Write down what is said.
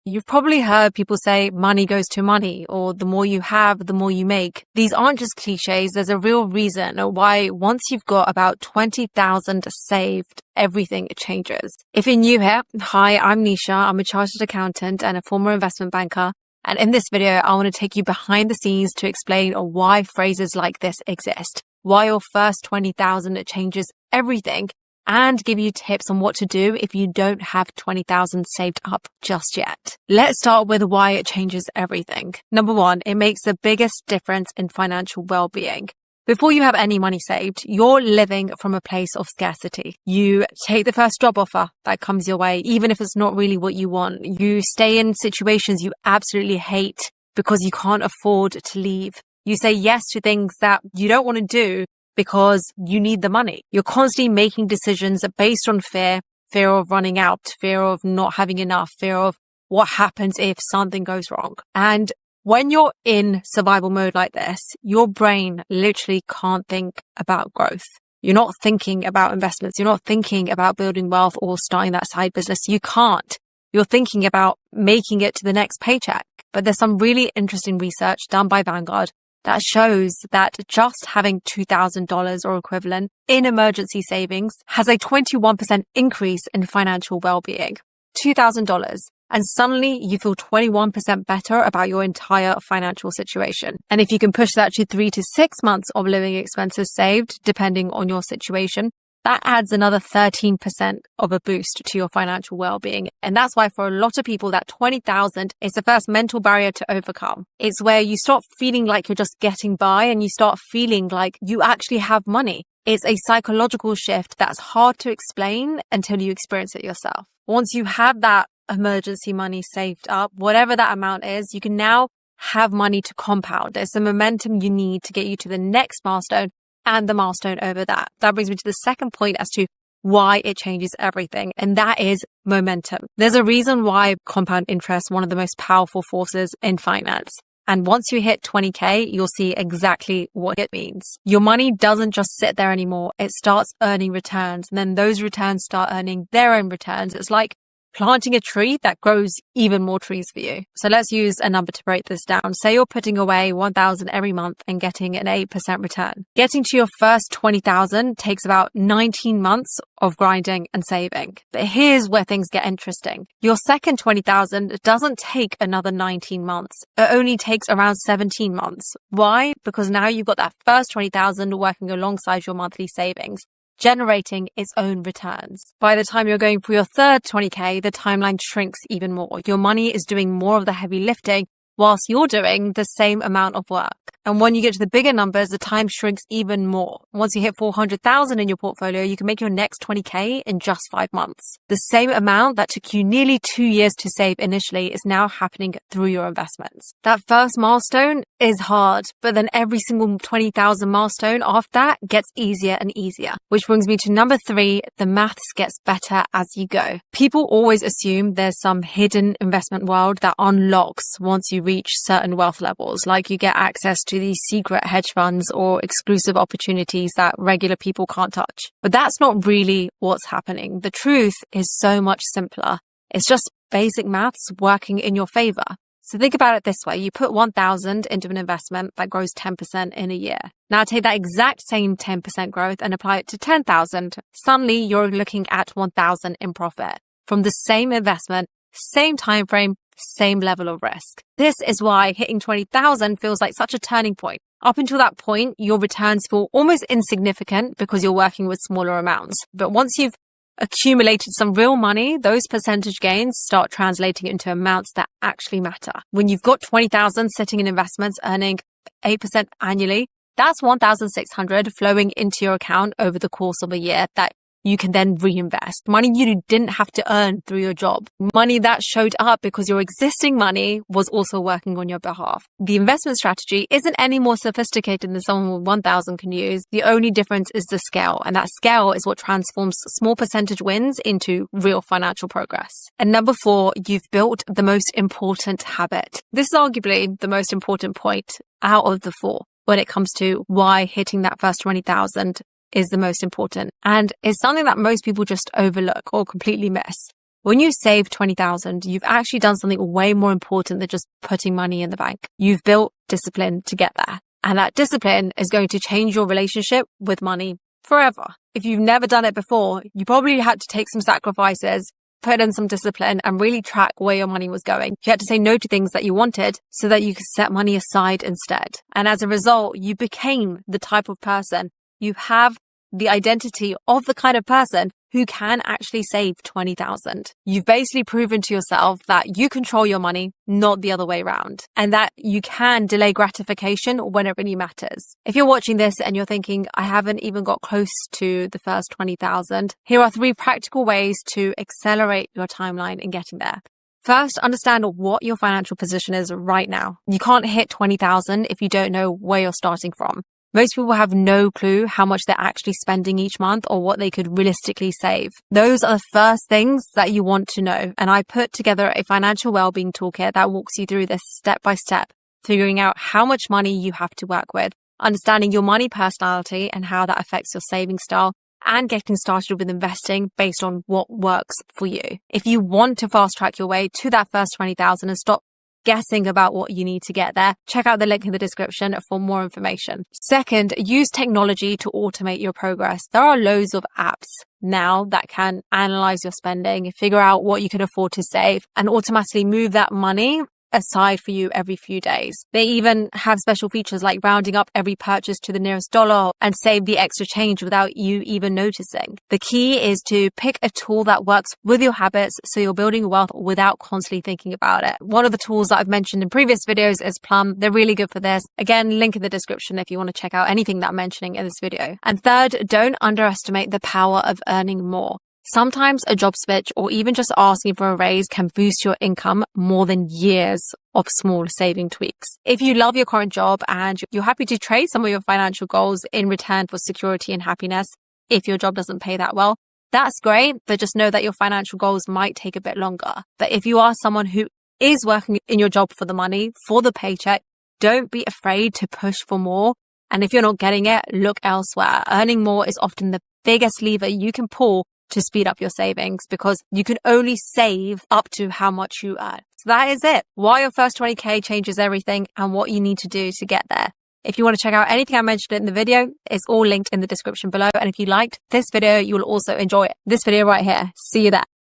You've probably heard people say money goes to money, or the more you have, the more you make. These aren't just cliches. There's a real reason why once you've got about 20,000 saved, everything changes. If you're new here, hi, I'm Nisha. I'm a chartered accountant and a former investment banker. And in this video, I want to take you behind the scenes to explain why phrases like this exist, why your first 20,000 changes everything, and give you tips on what to do if you don't have 20,000 saved up just yet. Let's start with why it changes everything. Number one, it makes the biggest difference in financial well-being. Before you have any money saved, you're living from a place of scarcity. You take the first job offer that comes your way, even if it's not really what you want. You stay in situations you absolutely hate because you can't afford to leave. You say yes to things that you don't want to do because you need the money. You're constantly making decisions based on fear of running out, fear of not having enough, fear of what happens if something goes wrong. And when you're in survival mode like this, your brain literally can't think about growth. You're not thinking about investments. You're not thinking about building wealth or starting that side business. You can't. You're thinking about making it to the next paycheck. But there's some really interesting research done by Vanguard that shows that just having $2,000 or equivalent in emergency savings has a 21% increase in financial well-being. $2,000. And suddenly you feel 21% better about your entire financial situation. And if you can push that to 3 to 6 months of living expenses saved, depending on your situation, that adds another 13% of a boost to your financial well-being. And that's why for a lot of people, that 20,000 is the first mental barrier to overcome. It's where you stop feeling like you're just getting by and you start feeling like you actually have money. It's a psychological shift that's hard to explain until you experience it yourself. Once you have that emergency money saved up, whatever that amount is, you can now have money to compound. There's the momentum you need to get you to the next milestone and the milestone over that. That brings me to the second point as to why it changes everything, and that is momentum. There's a reason why compound interest is one of the most powerful forces in finance. And once you hit 20K, you'll see exactly what it means. Your money doesn't just sit there anymore. It starts earning returns, and then those returns start earning their own returns. It's like planting a tree that grows even more trees for you. So let's use a number to break this down. Say you're putting away 1,000 every month and getting an 8% return. Getting to your first 20,000 takes about 19 months of grinding and saving. But here's where things get interesting. Your second 20,000 doesn't take another 19 months. It only takes around 17 months. Why? Because now you've got that first 20,000 working alongside your monthly savings, generating its own returns. By the time you're going for your third 20K, the timeline shrinks even more. Your money is doing more of the heavy lifting whilst you're doing the same amount of work. And when you get to the bigger numbers, the time shrinks even more. Once you hit 400,000 in your portfolio, you can make your next 20K in just 5 months. The same amount that took you nearly 2 years to save initially is now happening through your investments. That first milestone is hard, but then every single 20,000 milestone after that gets easier and easier. Which brings me to number 3, the maths gets better as you go. People always assume there's some hidden investment world that unlocks once you reach certain wealth levels, like you get access to these secret hedge funds or exclusive opportunities that regular people can't touch. But that's not really what's happening. The truth is so much simpler. It's just basic maths working in your favor. So think about it this way. You put 1,000 into an investment that grows 10% in a year. Now take that exact same 10% growth and apply it to 10,000. Suddenly you're looking at 1,000 in profit from the same investment, same time frame, same level of risk. This is why hitting 20,000 feels like such a turning point. Up until that point, your returns feel almost insignificant because you're working with smaller amounts. But once you've accumulated some real money, those percentage gains start translating into amounts that actually matter. When you've got 20,000 sitting in investments earning 8% annually, that's 1,600 flowing into your account over the course of a year that you can then reinvest. Money you didn't have to earn through your job. Money that showed up because your existing money was also working on your behalf. The investment strategy isn't any more sophisticated than someone with 1,000 can use. The only difference is the scale. And that scale is what transforms small percentage wins into real financial progress. And number 4, you've built the most important habit. This is arguably the most important point out of the 4 when it comes to why hitting that first 20,000 is the most important, and is something that most people just overlook or completely miss. When you save 20,000, you've actually done something way more important than just putting money in the bank. You've built discipline to get there. And that discipline is going to change your relationship with money forever. If you've never done it before, you probably had to take some sacrifices, put in some discipline, and really track where your money was going. You had to say no to things that you wanted so that you could set money aside instead. And as a result, you became the type of person. You have the identity of the kind of person who can actually save 20,000. You've basically proven to yourself that you control your money, not the other way around, and that you can delay gratification when it really matters. If you're watching this and you're thinking, I haven't even got close to the first 20,000, here are 3 practical ways to accelerate your timeline in getting there. First, understand what your financial position is right now. You can't hit 20,000 if you don't know where you're starting from. Most people have no clue how much they're actually spending each month or what they could realistically save. Those are the first things that you want to know. And I put together a financial well-being toolkit that walks you through this step by step, figuring out how much money you have to work with, understanding your money personality and how that affects your saving style, and getting started with investing based on what works for you. If you want to fast track your way to that first 20,000 and stop guessing about what you need to get there, check out the link in the description for more information. Second, use technology to automate your progress. There are loads of apps now that can analyze your spending, figure out what you can afford to save, and automatically move that money aside for you every few days. They even have special features like rounding up every purchase to the nearest dollar and save the extra change without you even noticing. The key is to pick a tool that works with your habits so you're building wealth without constantly thinking about it. One of the tools that I've mentioned in previous videos is Plum. They're really good for this. Again, link in the description if you want to check out anything that I'm mentioning in this video. And third, don't underestimate the power of earning more. Sometimes a job switch or even just asking for a raise can boost your income more than years of small saving tweaks. If you love your current job and you're happy to trade some of your financial goals in return for security and happiness, if your job doesn't pay that well, that's great, but just know that your financial goals might take a bit longer. But if you are someone who is working in your job for the money, for the paycheck, don't be afraid to push for more. And if you're not getting it, look elsewhere. Earning more is often the biggest lever you can pull to speed up your savings because you can only save up to how much you earn. So that is it. Why your first 20K changes everything and what you need to do to get there. If you want to check out anything I mentioned in the video, it's all linked in the description below. And if you liked this video, you will also enjoy this video right here. See you there.